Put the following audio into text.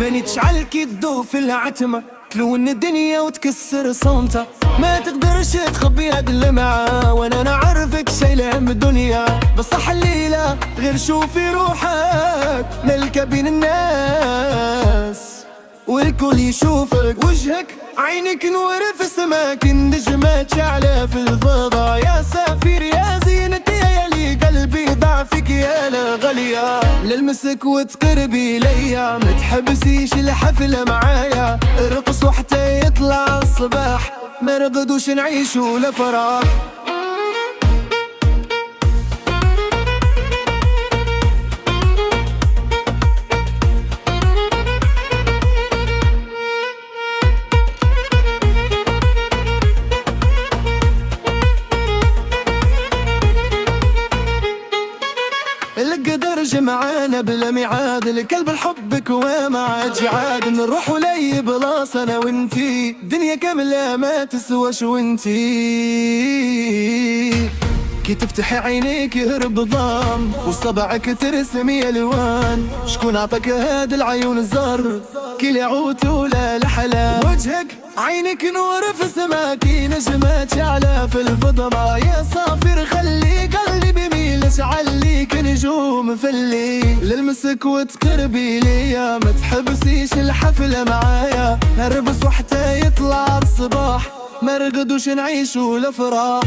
بني تشعلكي تدوب في العتمة، تلون الدنيا وتكسر صومتها. ما تقدرش تخبي هاد اللمعة، وانا نعرفك شايلة هم الدنيا. بصح الليلة غير شوفي روحك ملكة بين الناس، والكل يشوفك وجهك، عينك نور في سماك، النجمات شعلة في الفضاء. يا سافر يا زينتي يا لي قلبي ضعفك يا لا غالية، للمسك وتقربي ليا، ما تحبسيش الحفلة معايا. ارقص وحتى يطلع الصباح، ما نقدوش نعيشوا لفراح. القدر جمعانا بلا ميعاد، الكلب لحبك وما عاد جعاد. نروح ولي بلاص انا وانتي، دنيا كاملة ما تسواش وانتي. كي تفتحي عينيك يهرب ضام، وصبعك ترسمي الوان. شكون عطاك هاد العيون الزر، كي الياقوت ولا الحلا. وجهك عينك نور في سماكي، نجمات شعلة في الفضاء. يا صافر خلي قلبي بميل، اشعل ليك نجوم في الليل. للمسك وتقربي ليا، ما تحبسيش الحفلة معايا. نربس وحتى يطلع الصباح، ما رقدوش نعيشوا لفراح.